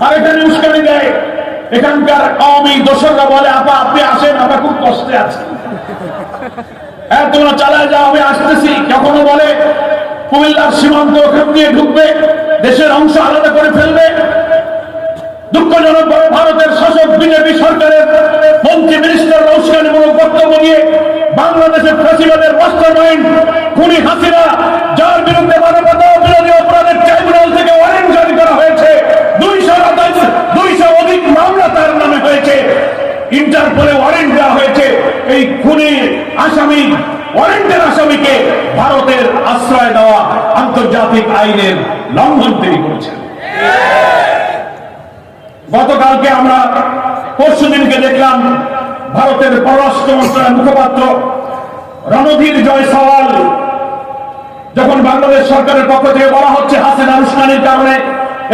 আর এখানে উস্কানি দেয়। এখানকার আওয়ামী দোসররা বলে আপা আপনি আসেন, আমরা খুব কষ্টে আছি, হ্যাঁ তোমরা চালায় যাও, আমি আসতেছি। কখনো বলে কুমিল্লার সীমান্ত ওখান দিয়ে ঢুকবে, দেশের অংশ আলাদা করে ফেলবে। দুঃখজনক ভাবে ভারতের শাসক বিজেপি সরকারের মন্ত্রী মিনিস্টাররা উস্কানিমূলক বক্তব্য দিয়ে বাংলাদেশের ফ্যাসিবাদের মাস্টারমাইন্ড খুনি হাসিনা, যার বিরুদ্ধে মানবতা বিরোধী অপরাধের ট্রাইব্যুনাল থেকে ওয়ারেন্ট জারি করা হয়েছে, 200 অধিক মামলা তার নামে হয়েছে, ইন্টারপোলে ওয়ারেন্ট দেওয়া হয়েছে। এই খুনির আসামি, ওয়ারেন্টের আসামিকে ভারতের আশ্রয় দেওয়া আন্তর্জাতিক আইনের লঙ্ঘন তিনি করেছেন। গতকালকে আমরা পরশুদিনকে দেখলাম ভারতের পররাষ্ট্র মন্ত্রণালয়ের মুখপাত্র রণধীর জয়সওয়াল যখন বাংলাদেশ সরকারের পক্ষ থেকে বলা হচ্ছে হাসিনা উস্কানির কারণে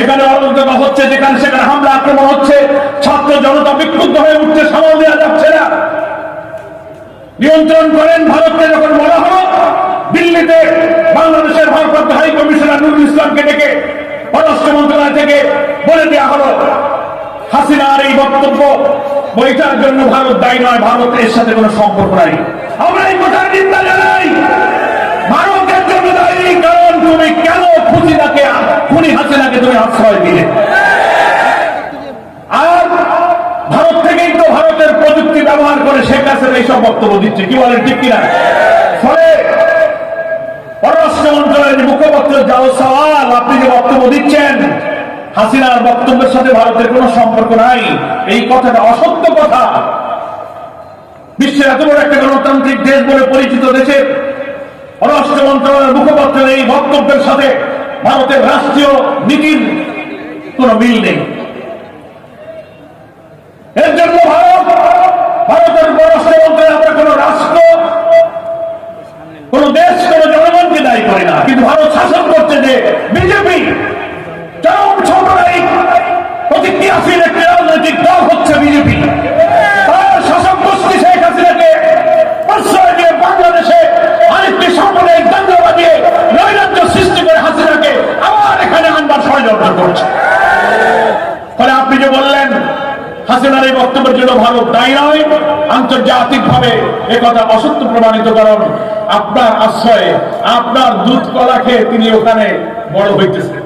এখানে অরাজকতা হচ্ছে, যেখানে সেখানে হামলা আক্রমণ হচ্ছে, ছাত্র জনতা বিক্ষুব্ধ হয়ে উঠছে, সামাল দেওয়া যাচ্ছে না, নিয়ন্ত্রণ করেন। ভারতকে যখন বলা হলো, দিল্লিতে বাংলাদেশের ভারপ্রাপ্ত হাই কমিশনার নুরুল ইসলামকে ডেকে পররাষ্ট্র মন্ত্রণালয় থেকে বলে দেওয়া হলো হাসিনার এই বক্তব্য বইটার জন্য ভারত দায়ী নয়, ভারতের সাথে কোনো সম্পর্ক নাই। আমরা এই কথার নিন্দা জানাই। ভারতের জন্য দায়ী, কারণ তুমি কেন খুনি হাসিনাকে তুমি আশ্রয় দিলে? আর ভারত থেকেই তো ভারতের প্রযুক্তি ব্যবহার করে শেখ হাসিনা এইসব বক্তব্য দিচ্ছে, কি বলেন ঠিক কিনা? ফলে পররাষ্ট্র মন্ত্রণালয়ের মুখপাত্র জয়সওয়াল, আপনি যে বক্তব্য দিচ্ছেন হাসিনার বক্তব্যের সাথে ভারতের কোনো সম্পর্ক নাই, এই কথাটা অসত্য কথা। বিশ্বের এত বড় একটা গণতান্ত্রিক দেশ বলে পরিচিত দেশে পররাষ্ট্র মন্ত্রণালয়ের মুখপাত্রের এই বক্তব্যের সাথে ভারতের রাষ্ট্রীয় নীতির কোনো মিল নেই। এর জন্য ভারতের পররাষ্ট্র মন্ত্রণালয় আমরা কোনো রাষ্ট্র, কোন দেশ, কোন জনগণকে দায়ী করে না, কিন্তু ভারত শাসন করছে যে বিজেপি চরম সাম্প্রদায়িক প্রতিক্রিয়াশীল একটি রাজনৈতিক দল হচ্ছে বিজেপি। তার শাসক গোষ্ঠী শেখ হাসিনাকে প্রশ্রয় দিয়ে বাংলাদেশে আরেকটি সাম্প্রদায়িক দাঙ্গা বাঁধিয়ে নৈরাজ্য সৃষ্টি করে হাসিনাকে আবার এখানে আনবার ষড়যন্ত্র করছে। ফলে আপনি যে বললেন হাসিনার এই বক্তব্যের জন্য ভারত দায়ী নয়, আন্তর্জাতিক ভাবে একথা অসত্য প্রমাণিত, কারণ আপনার আশ্রয়ে, আপনার দুধ কলা খেয়ে তিনি ওখানে বড় হইতেছেন।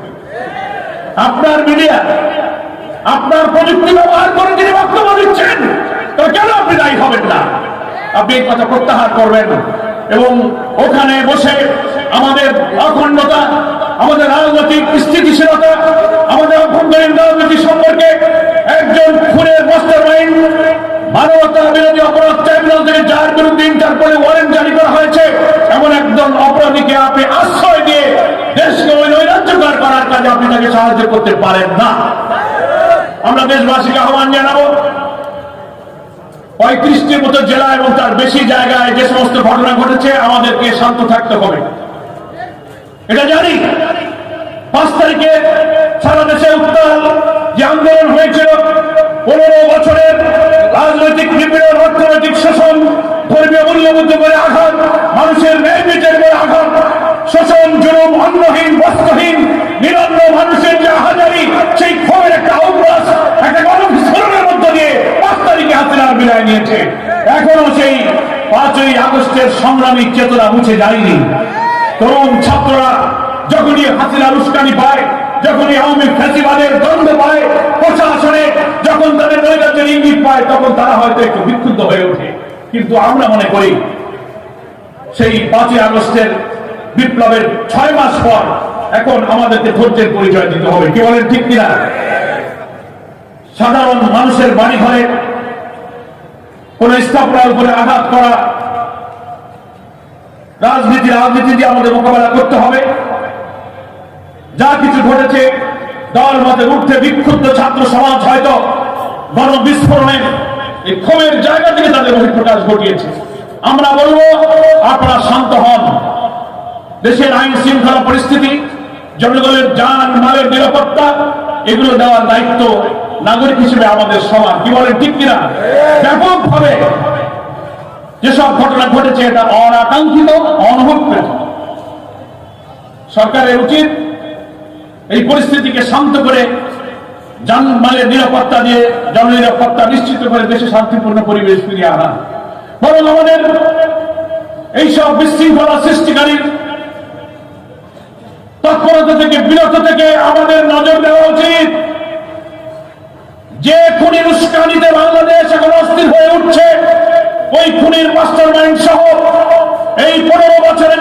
আপনার মিডিয়া, আপনার প্রযুক্তি ব্যবহার করে তিনি বক্তব্য দিচ্ছেন, তবে কেন আপনি দায়ী হবেন না? আপনি এই কথা প্রত্যাহার করবেন এবং ওখানে বসে আমাদের অখণ্ডতা, আমাদের রাজনৈতিক স্থিতিশীলতা, আমাদের অভ্যন্তরীণ রাজনীতি সম্পর্কে একজন খুনের মাস্টারমাইন্ড, মানবতা বিরোধী অপরাধ ট্রাইব্যুনাল থেকে যার বিরুদ্ধে ইন্টারপোলে ওয়ারেন্ট জারি করা হয়েছে, এমন একজন অপরাধীকে আপনি আশ্রয় দিয়ে দেশকে ওই নৈরাজ্যকর করার কাজে আপনি তাকে সাহায্য করতে পারেন না। আমরা দেশবাসীকে আহ্বান জানাবো, 35টির মতো জেলা এবং তার বেশি জায়গায় যে সমস্ত ঘটনা ঘটেছে আমাদেরকে শান্ত থাকতে হবে। এটা জানি 5 তারিখে সারা দেশে উত্তাল যে আন্দোলন হয়েছিল, 15 বছরের রাজনৈতিক নিপীড়ন, অর্থনৈতিক শোষণ, ধর্মীয় মূল্যবোধ করে আঘাত, মানুষের ন্যায় বিচার করে আঘাত, শোষণ, জুলুম, অন্নহীন, বস্ত্রহীন নিরন্ন মানুষের যে হাজারি, সেই ক্ষোভের একটা অভ্যাস, একটা গণবিস্ফোরণের মধ্য দিয়ে 5 তারিখে হাসিনার বিদায় নিয়েছে। এখনো সেই 5ই আগস্টের সংগ্রামী চেতনা মুছে যায়নি। তরুণ ছাত্ররা যখনই হাসিনার উস্কানি পায়, যখনই আওয়ামী ফ্যাসিবাদের দ্বন্দ্ব পায়, প্রশাসনে যখন তাদের নৈরাজ্যের ইঙ্গিত পায়, তখন তারা হয়তো একটু বিক্ষুব্ধ হয়ে ওঠে। কিন্তু আমরা মনে করি সেই 5ই আগস্টের বিপ্লবের 6 মাস পর এখন আমাদেরকে ধৈর্যের পরিচয় দিতে হবে, কি বলেন ঠিক কিনা? সাধারণ মানুষের বাড়ি ঘরে কোন স্থাপনার উপরে আঘাত করা, রাজনীতি দিয়ে আমাদের মোকাবেলা করতে হবে। যা কিছু ঘটেছে, দল মতে উঠতে বিক্ষুব্ধ ছাত্র সমাজ হয়তো গণবিস্ফোরণের এই ক্ষোভের জায়গা থেকে তাদের বহিঃপ্রকাশ ঘটিয়েছে। আমরা বলবো আপনারা শান্ত হন। দেশের আইন শৃঙ্খলা পরিস্থিতি, জনগণের জান মালের নিরাপত্তা, এগুলো দেওয়ার দায়িত্ব নাগরিক হিসেবে আমাদের সমান, কি বলেন ঠিক কিনা? ব্যাপকভাবে যেসব ঘটনা ঘটেছে এটা অনাকাঙ্ক্ষিত, অনভিপ্রেত। সরকারের উচিত এই পরিস্থিতিকে শান্ত করে জানমালের নিরাপত্তা দিয়ে জননিরাপত্তা নিশ্চিত করে দেশে শান্তিপূর্ণ পরিবেশ ফিরিয়ে আনা, বরং আমাদের এইসব বিশৃঙ্খলা সৃষ্টিকারী তৎপরতা থেকে বিরত থেকে আমাদের নজর দেওয়া উচিত। যে খুনির উস্কানিতে বাংলাদেশ এখন অস্থির হয়ে উঠছে, ওই খুনির মাস্টারমাইন্ড সহ এই 15 বছরে